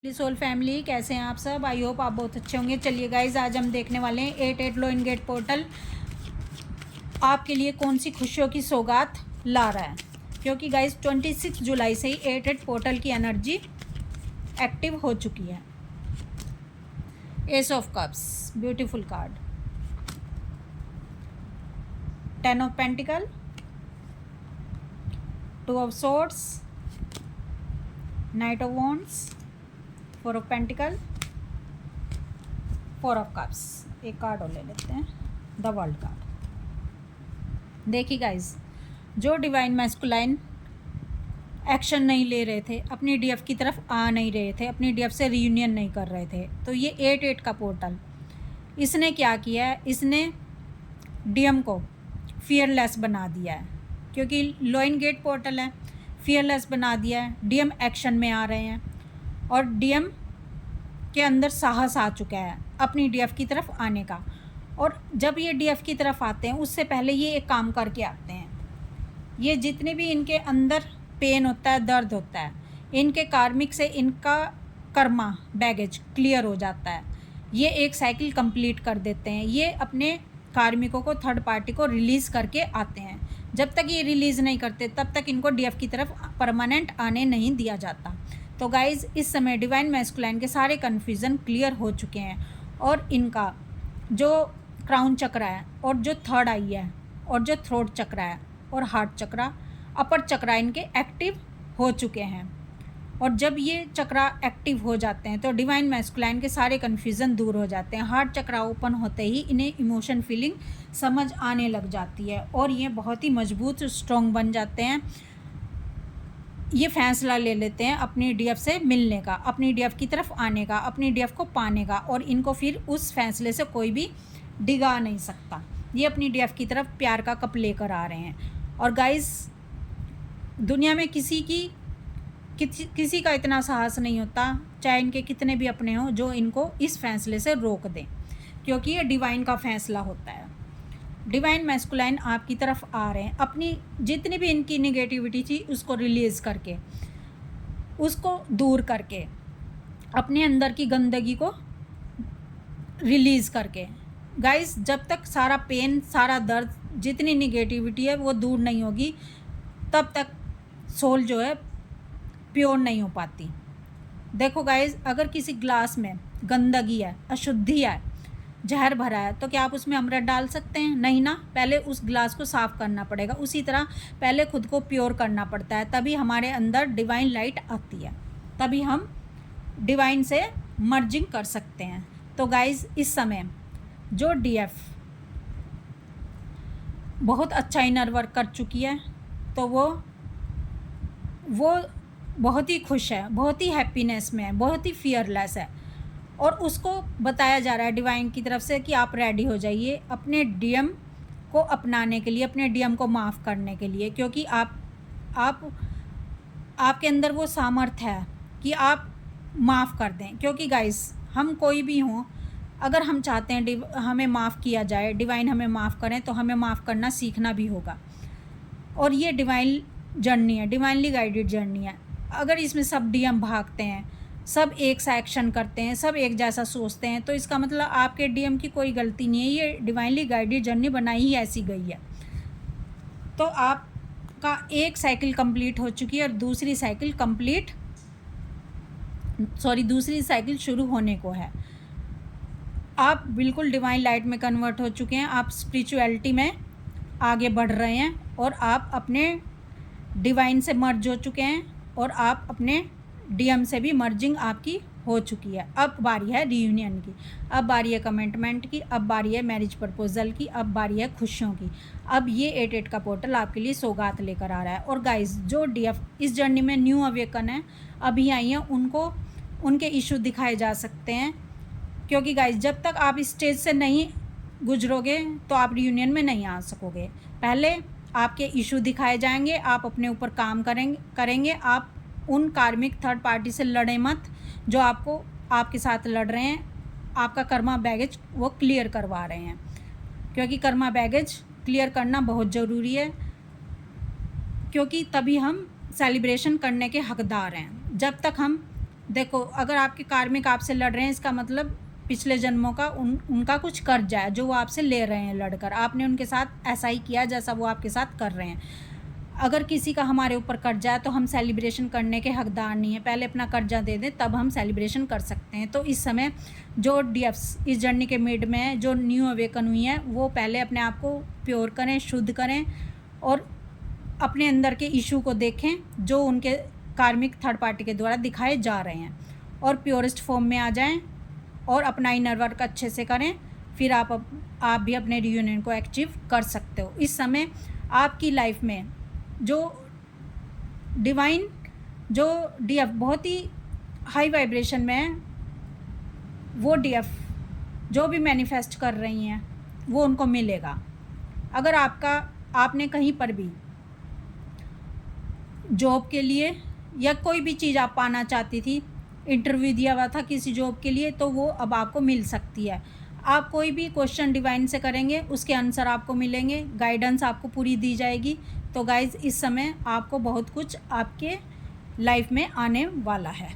Soul family, कैसे हैं आप सब? आई होप आप बहुत अच्छे होंगे। चलिए गाइज, आज हम देखने वाले हैं 88 लोइन गेट पोर्टल आपके लिए कौन सी खुशियों की सौगात ला रहा है। क्योंकि गाइज 26 जुलाई से ही 88 पोर्टल की एनर्जी एक्टिव हो चुकी है। S of cups, beautiful card, 10 of pentacle, 2 of swords, night of wands, 4 of pentacle, 4 of cups. एक कार्ड और ले लेते हैं, द वर्ल्ड कार्ड। देखिए गाइज, जो डिवाइन मैस्कुलाइन एक्शन नहीं ले रहे थे, अपनी डीएफ की तरफ आ नहीं रहे थे, अपनी डीएफ से रीयूनियन नहीं कर रहे थे, तो ये 88 का पोर्टल इसने क्या किया है, इसने डीएम को फियरलेस बना दिया है। क्योंकि लोइन गेट पोर्टल है, फियरलेस बना दिया है। डीएम एक्शन में आ रहे हैं और डीएम के अंदर साहस आ चुका है अपनी डीएफ की तरफ आने का। और जब ये डीएफ की तरफ आते हैं, उससे पहले ये एक काम करके आते हैं। ये जितने भी इनके अंदर पेन होता है, दर्द होता है, इनके कार्मिक से इनका कर्मा बैगेज क्लियर हो जाता है। ये एक साइकिल कंप्लीट कर देते हैं। ये अपने कार्मिकों को, थर्ड पार्टी को रिलीज़ करके आते हैं। जब तक ये रिलीज़ नहीं करते, तब तक इनको डीएफ की तरफ परमानेंट आने नहीं दिया जाता। तो गाइज़, इस समय डिवाइन मैस्कुलाइन के सारे कन्फ्यूज़न क्लियर हो चुके हैं और इनका जो क्राउन चक्र है और जो थर्ड आई है और जो थ्रोट चक्र है और हार्ट चक्रा, अपर चक्रा इनके एक्टिव हो चुके हैं। और जब ये चक्रा एक्टिव हो जाते हैं तो डिवाइन मैस्कुलाइन के सारे कन्फ्यूज़न दूर हो जाते हैं। हार्ट चक्रा ओपन होते ही इन्हें इमोशन फीलिंग समझ आने लग जाती है और ये बहुत ही मजबूत स्ट्रॉन्ग बन जाते हैं। ये फैसला ले लेते हैं अपनी डीएफ से मिलने का, अपनी डीएफ की तरफ आने का, अपनी डीएफ को पाने का, और इनको फिर उस फैसले से कोई भी डिगा नहीं सकता। ये अपनी डीएफ की तरफ प्यार का कप लेकर आ रहे हैं। और गाइस, दुनिया में किसी का इतना साहस नहीं होता, चाहे इनके कितने भी अपने हों, जो इनको इस फैसले से रोक दें, क्योंकि ये डिवाइन का फैसला होता है। डिवाइन मैस्कुलाइन आपकी तरफ आ रहे हैं, अपनी जितनी भी इनकी निगेटिविटी थी उसको रिलीज़ करके, उसको दूर करके, अपने अंदर की गंदगी को रिलीज़ करके। गाइस, जब तक सारा पेन, सारा दर्द, जितनी निगेटिविटी है वो दूर नहीं होगी, तब तक सोल जो है प्योर नहीं हो पाती। देखो गाइस, अगर किसी ग्लास में गंदगी है, अशुद्धि है, जहर भरा है, तो क्या आप उसमें अमृत डाल सकते हैं? नहीं ना, पहले उस ग्लास को साफ़ करना पड़ेगा। उसी तरह पहले खुद को प्योर करना पड़ता है, तभी हमारे अंदर डिवाइन लाइट आती है, तभी हम डिवाइन से मर्जिंग कर सकते हैं। तो गाइस, इस समय जो डीएफ बहुत अच्छा इनर वर्क कर चुकी है, तो वो बहुत ही खुश है, बहुत ही हैप्पीनेस में है, बहुत ही फियरलेस है। और उसको बताया जा रहा है डिवाइन की तरफ से कि आप रेडी हो जाइए अपने डीएम को अपनाने के लिए, अपने डीएम को माफ़ करने के लिए। क्योंकि आपके अंदर वो सामर्थ्य है कि आप माफ़ कर दें। क्योंकि गाइस, हम कोई भी हों, अगर हम चाहते हैं हमें माफ़ किया जाए, डिवाइन हमें माफ़ करें, तो हमें माफ़ करना सीखना भी होगा। और ये डिवाइन जर्नी है, डिवाइनली गाइडेड जर्नी है। अगर इसमें सब डीएम भागते हैं, सब एक सा एक्शन करते हैं, सब एक जैसा सोचते हैं, तो इसका मतलब आपके डीएम की कोई गलती नहीं है। ये डिवाइनली गाइडेड जर्नी बनाई ही ऐसी गई है। तो आपका एक साइकिल कंप्लीट हो चुकी है और दूसरी साइकिल शुरू होने को है। आप बिल्कुल डिवाइन लाइट में कन्वर्ट हो चुके हैं, आप स्पिरिचुअलिटी में आगे बढ़ रहे हैं और आप अपने डिवाइन से मर्ज हो चुके हैं और आप अपने डीएम से भी मर्जिंग आपकी हो चुकी है। अब बारी है रीयूनियन की, अब बारी है कमिटमेंट की, अब बारी है मैरिज प्रपोजल की, अब बारी है खुशियों की। अब ये 88 का पोर्टल आपके लिए सौगात लेकर आ रहा है। और गाइस, जो डीएफ इस जर्नी में न्यू अवेकन है, अभी आई हैं, उनको उनके इशू दिखाए जा सकते हैं। क्योंकि गाइस, जब तक आप इस स्टेज से नहीं गुजरोगे तो आप रीयूनियन में नहीं आ सकोगे। पहले आपके इशू दिखाए जाएंगे, आप अपने ऊपर काम करेंगे। आप उन कार्मिक थर्ड पार्टी से लड़े मत जो आपके साथ लड़ रहे हैं। आपका कर्मा बैगेज वो क्लियर करवा रहे हैं, क्योंकि कर्मा बैगेज क्लियर करना बहुत ज़रूरी है, क्योंकि तभी हम सेलिब्रेशन करने के हकदार हैं। जब तक हम देखो, अगर आपके कार्मिक आपसे लड़ रहे हैं, इसका मतलब पिछले जन्मों का उनका कुछ कर्जा है जो वो आपसे ले रहे हैं लड़कर। आपने उनके साथ ऐसा ही किया जैसा वो आपके साथ कर रहे हैं। अगर किसी का हमारे ऊपर कर्जा है तो हम सेलिब्रेशन करने के हकदार नहीं है। पहले अपना कर्जा दे दें, तब हम सेलिब्रेशन कर सकते हैं। तो इस समय जो डीएफ्स इस जर्नी के मिड में है, जो न्यू अवेकन हुई हैं, वो पहले अपने आप को प्योर करें, शुद्ध करें और अपने अंदर के इशू को देखें जो उनके कार्मिक थर्ड पार्टी के द्वारा दिखाए जा रहे हैं, और प्योरेस्ट फॉर्म में आ जाएं और अपना इनर वर्क अच्छे से करें। फिर आप भी अपने रियूनियन को अचीव कर सकते हो। इस समय आपकी लाइफ में जो डिवाइन, जो डीएफ बहुत ही हाई वाइब्रेशन में है, वो डीएफ जो भी मैनिफेस्ट कर रही हैं वो उनको मिलेगा। अगर आपने कहीं पर भी जॉब के लिए या कोई भी चीज़ आप पाना चाहती थी, इंटरव्यू दिया हुआ था किसी जॉब के लिए, तो वो अब आपको मिल सकती है। आप कोई भी क्वेश्चन डिवाइन से करेंगे, उसके आंसर आपको मिलेंगे, गाइडेंस आपको पूरी दी जाएगी। तो गाइज़, इस समय आपको बहुत कुछ आपके लाइफ में आने वाला है।